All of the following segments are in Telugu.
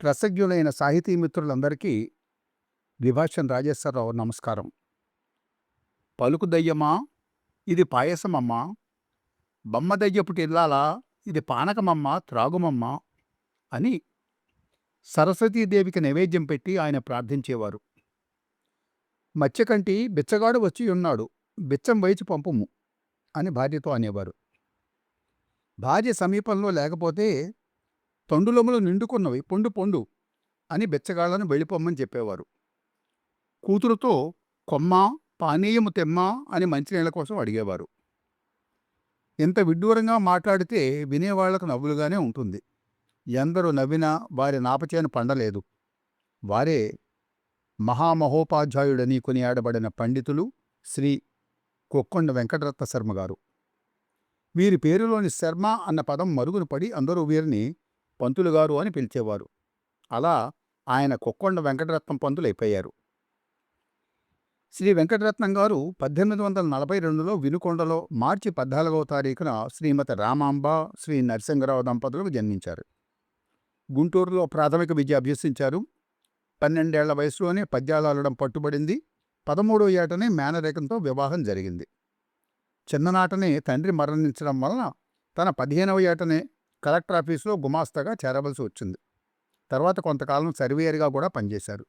రసజ్ఞులైన సాహితీ మిత్రులందరికీ ద్విభాషన్ రాజేశ్వరరావు నమస్కారం. పలుకు దయ్యమా ఇది పాయసమమ్మా, బమ్మదయ్యపుటిల్లాలా ఇది పానకమమ్మా త్రాగుమమ్మా అని సరస్వతీదేవికి నైవేద్యం పెట్టి ఆయన ప్రార్థించేవారు. మత్స్యకంటి బిచ్చగాడు వచ్చియున్నాడు, బిచ్చం వైచి పంపుము అని భార్యతో అనేవారు. భార్య సమీపంలో లేకపోతే తొండులొములు నిండుకున్నవి, పొండు పొండు అని బిచ్చగాళ్లను వెళ్ళిపోమ్మని చెప్పేవారు. కూతురుతో కొమ్మ పానీయము తెమ్మ అని మంచినీళ్ల కోసం అడిగేవారు. ఇంత విడ్డూరంగా మాట్లాడితే వినేవాళ్లకు నవ్వులుగానే ఉంటుంది. ఎందరూ నవ్వినా వారి నాపచేను పండలేదు. వారే మహామహోపాధ్యాయుడని కొనియాడబడిన పండితులు శ్రీ కొక్కొండ వెంకటరత్న శర్మ గారు. వీరి పేరులోని శర్మ అన్న పదం మరుగున పడి అందరూ వీరిని పంతులుగారు అని పిలిచేవారు. అలా ఆయన కొక్కొండ వెంకటరత్నం పంతులైపోయారు. శ్రీ వెంకటరత్నం గారు 1842లో వినుకొండలో మార్చి 14వ తారీఖున శ్రీమతి రామాంబ, శ్రీ నరసింగరావు దంపతులకు జన్మించారు. గుంటూరులో ప్రాథమిక విద్య అభ్యసించారు. 12 ఏళ్ల వయసులోనే పద్యాలు అల్లడం పట్టుబడింది. 13వ ఏటనే మేనరేఖంతో వివాహం జరిగింది. చిన్ననాటనే తండ్రి మరణించడం వలన తన 15వ ఏటనే కలెక్టర్ ఆఫీసులో గుమాస్తాగా చేరవలసి వచ్చింది. తర్వాత కొంతకాలం సర్వేయర్గా కూడా పనిచేశారు.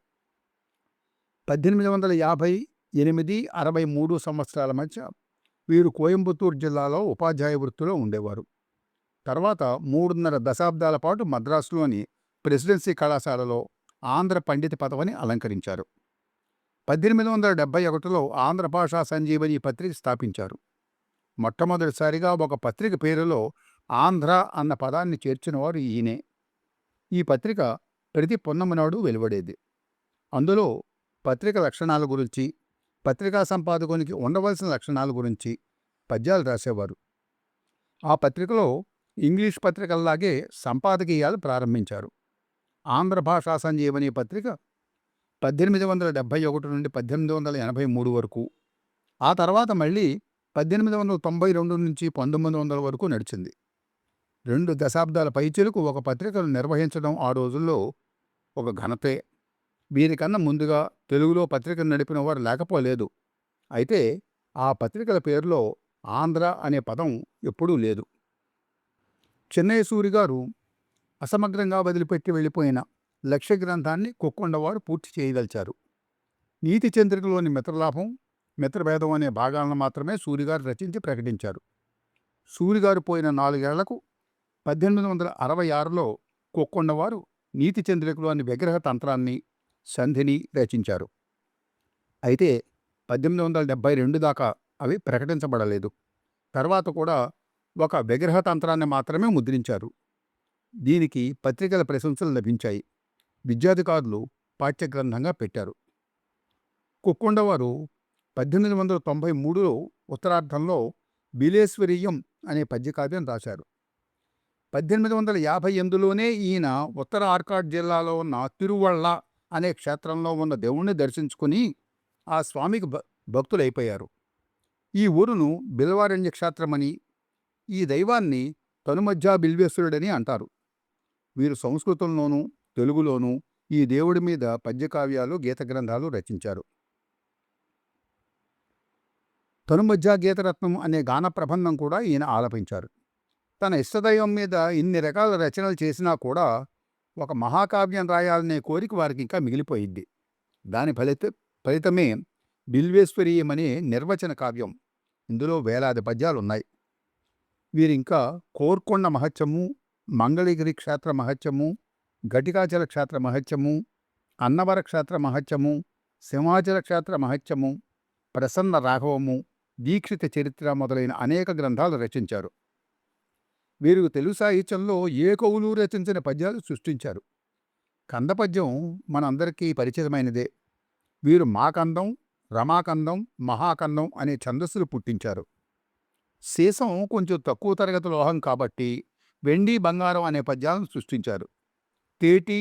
1858-63 సంవత్సరాల మధ్య వీరు కోయంబత్తూరు జిల్లాలో ఉపాధ్యాయ వృత్తిలో ఉండేవారు. తర్వాత 3.5 దశాబ్దాల పాటు మద్రాసులోని ప్రెసిడెన్సీ కళాశాలలో ఆంధ్ర పండిత పదవిని అలంకరించారు. 1871లో ఆంధ్ర భాషా సంజీవని పత్రిక స్థాపించారు. మొట్టమొదటిసారిగా ఒక పత్రిక పేరులో ఆంధ్ర అన్న పదాన్ని చేర్చినవారు ఈయనే. ఈ పత్రిక ప్రతి పున్నమి నాడు వెలువడేది. అందులో పత్రిక లక్షణాల గురించి, పత్రికా సంపాదకునికి ఉండవలసిన లక్షణాల గురించి పద్యాలు రాసేవారు. ఆ పత్రికలో ఇంగ్లీష్ పత్రికల్లాగే సంపాదకీయాలు ప్రారంభించారు. ఆంధ్ర భాషా సంజీవని పత్రిక 1871 నుండి 1883 వరకు, ఆ తర్వాత మళ్ళీ 1892 నుంచి 1900 వరకు నడిచింది. 2 దశాబ్దాల పైచిలకు ఒక పత్రికను నిర్వహించడం ఆ రోజుల్లో ఒక ఘనతే. వీరికన్నా ముందుగా తెలుగులో పత్రికను నడిపిన వారు లేకపోలేదు. అయితే ఆ పత్రికల పేరులో ఆంధ్ర అనే పదం ఎప్పుడూ లేదు. చెన్నై సూరి గారు అసమగ్రంగా వదిలిపెట్టి వెళ్ళిపోయిన లక్ష్య గ్రంథాన్ని కొక్కొండవారు పూర్తి చేయదలిచారు. నీతి చంద్రికలోని మిత్రలాభం, మిత్రభేదం అనే భాగాలను మాత్రమే సూరిగారు రచించి ప్రకటించారు. సూరిగారు పోయిన 4 ఏళ్లకు 1866లో కొక్కొండవారు నీతి చంద్రికలోని విగ్రహ తంత్రాన్ని, సంధిని రచించారు. అయితే 1872 దాకా అవి ప్రకటించబడలేదు. తర్వాత కూడా ఒక విగ్రహ తంత్రాన్ని మాత్రమే ముద్రించారు. దీనికి పత్రికల ప్రశంసలు లభించాయి. విద్యాధికారులు పాఠ్యగ్రంథంగా పెట్టారు. కొక్కొండవారు 1893లో ఉత్తరార్ధంలో బిలేశ్వరీయం అనే పద్యకావ్యం రాశారు. 1858లోనే ఈయన ఉత్తర ఆర్కాడ్ జిల్లాలో ఉన్న తిరువళ్ళ అనే క్షేత్రంలో ఉన్న దేవుణ్ణి దర్శించుకుని ఆ స్వామికి భక్తులైపోయారు. ఈ ఊరును బిల్వారణ్య క్షేత్రమని, ఈ దైవాన్ని తనుమధ్య బిల్వేశ్వరుడని అంటారు. వీరు సంస్కృతంలోనూ తెలుగులోనూ ఈ దేవుడి మీద పద్యకావ్యాలు, గీత గ్రంథాలు రచించారు. తనుమధ్య గీతరత్నం అనే గాన ప్రబంధం కూడా ఈయన ఆలపించారు. తన ఇష్టదైవం మీద ఇన్ని రకాల రచనలు చేసినా కూడా ఒక మహాకావ్యం రాయాలనే కోరిక వారికి ఇంకా మిగిలిపోయింది. దాని ఫలితమే బిల్వేశ్వరీయం అనే నిర్వచన కావ్యం. ఇందులో వేలాది పద్యాలున్నాయి. వీరింకా కోర్కొండ మహత్యము, మంగళగిరి క్షేత్ర మహత్యము, ఘటికాచల క్షేత్ర మహత్యము, అన్నవర క్షేత్ర మహత్యము, సింహాచల క్షేత్ర మహత్యము, ప్రసన్న రాఘవము, దీక్షిత చరిత్ర మొదలైన అనేక గ్రంథాలు రచించారు. వీరు తెలుగు సాహిత్యంలో ఏ కవులు రచించిన పద్యాలు సృష్టించారు. కందపద్యం మనందరికీ పరిచితమైనదే. వీరు మాకందం, రమాకందం, మహాకందం అనే ఛందస్సులు పుట్టించారు. సీసం కొంచెం తక్కువ తరగతి లోహం కాబట్టి వెండి, బంగారం అనే పద్యాలను సృష్టించారు. తేటి,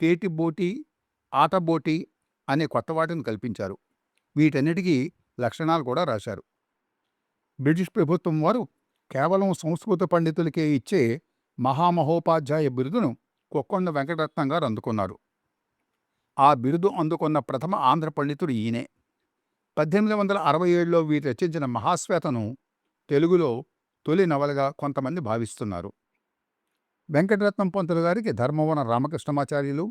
తేటిబోటి, ఆటబోటి అనే కొత్త వాటిని కల్పించారు. వీటన్నిటికీ లక్షణాలు కూడా రాశారు. బ్రిటిష్ ప్రభుత్వం వారు కేవలం సంస్కృత పండితులకే ఇచ్చే మహామహోపాధ్యాయ బిరుదును కొక్కొండ వెంకటరత్నం గారు అందుకున్నారు. ఆ బిరుదు అందుకున్న ప్రథమ ఆంధ్ర పండితుడు ఈయనే. 1867లో వీరు రచించిన మహాశ్వేతను తెలుగులో తొలి నవలగా కొంతమంది భావిస్తున్నారు. వెంకటరత్నం పంతులు గారికి ధర్మవరం రామకృష్ణమాచార్యులు,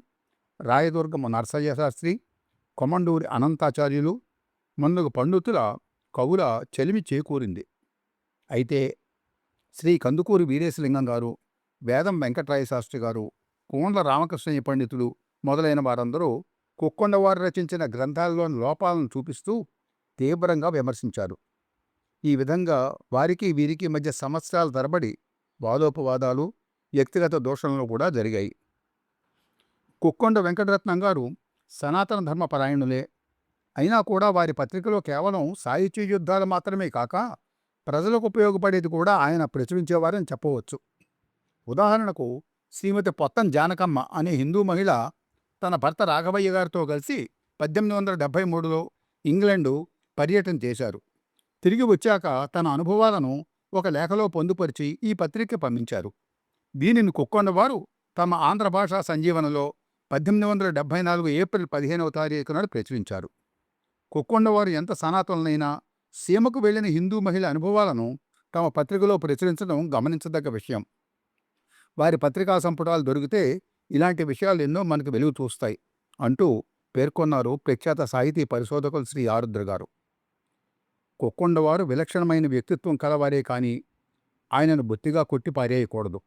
రాయదుర్గము నరసయ్య శాస్త్రి, కొమండూరి అనంతాచార్యులు మొదలగు పండితుల కవుల చెలిమి చేకూరింది. అయితే శ్రీ కందుకూరి వీరేశలింగం గారు, వేదం వెంకటరాయ శాస్త్రి గారు, కోండ్ల రామకృష్ణయ్య పండితులు మొదలైన వారందరూ కొక్కొండవారు రచించిన గ్రంథాల్లోని లోపాలను చూపిస్తూ తీవ్రంగా విమర్శించారు. ఈ విధంగా వారికి వీరికి మధ్య సంవత్సరాల తరబడి వాదోపవాదాలు, వ్యక్తిగత దూషణలు కూడా జరిగాయి. కొక్కొండ వెంకటరత్నం గారు సనాతన ధర్మ పరాయణులే. అయినా కూడా వారి పత్రికలో కేవలం సాహిత్య యుద్ధాలు మాత్రమే కాక ప్రజలకు ఉపయోగపడేది కూడా ఆయన ప్రచురించేవారని చెప్పవచ్చు. ఉదాహరణకు శ్రీమతి పొత్తం జానకమ్మ అనే హిందూ మహిళ తన భర్త రాఘవయ్య గారితో కలిసి 1873లో ఇంగ్లండు పర్యటన చేశారు. తిరిగి వచ్చాక తన అనుభవాలను ఒక లేఖలో పొందుపరిచి ఈ పత్రిక పంపించారు. దీనిని కొక్కొండవారు తమ ఆంధ్ర భాషా సంజీవనలో 1874 ఏప్రిల్ 15వ తారీఖు నాడు ప్రచురించారు. కొక్కొండవారు ఎంత సనాతనులైనా సీమకు వెళ్లిన హిందూ మహిళ అనుభవాలను తమ పత్రికలో ప్రచురించడం గమనించదగ్గ విషయం. వారి పత్రికా సంపుటాలు దొరికితే ఇలాంటి విషయాలు ఎన్నో మనకు వెలుగు చూస్తాయి అంటూ పేర్కొన్నారు ప్రఖ్యాత సాహితీ పరిశోధకులు శ్రీ ఆరుద్ర గారు. కొక్కొండవారు విలక్షణమైన వ్యక్తిత్వం కలవారే కానీ ఆయనను బొత్తిగా కొట్టి పారేయకూడదు.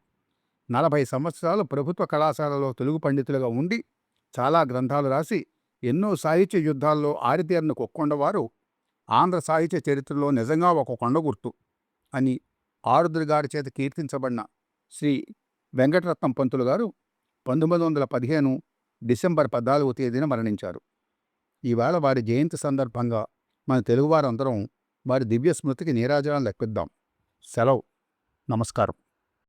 40 సంవత్సరాలు ప్రభుత్వ కళాశాలలో తెలుగు పండితులుగా ఉండి చాలా గ్రంథాలు రాసి ఎన్నో సాహిత్య యుద్ధాల్లో ఆరితేరిన కొక్కొండవారు ఆంధ్ర సాహిత్య చరిత్రలో నిజంగా ఒక కొండగుర్తు అని ఆరుద్ర గారి చేత కీర్తించబడిన శ్రీ వెంకటరత్నం పంతులు గారు 1915 డిసెంబర్ 14వ తేదీన మరణించారు. ఈవేళ వారి జయంతి సందర్భంగా మన తెలుగువారందరం వారి దివ్య స్మృతికి నీరాజనం లెక్కిద్దాం. సెలవు. నమస్కారం.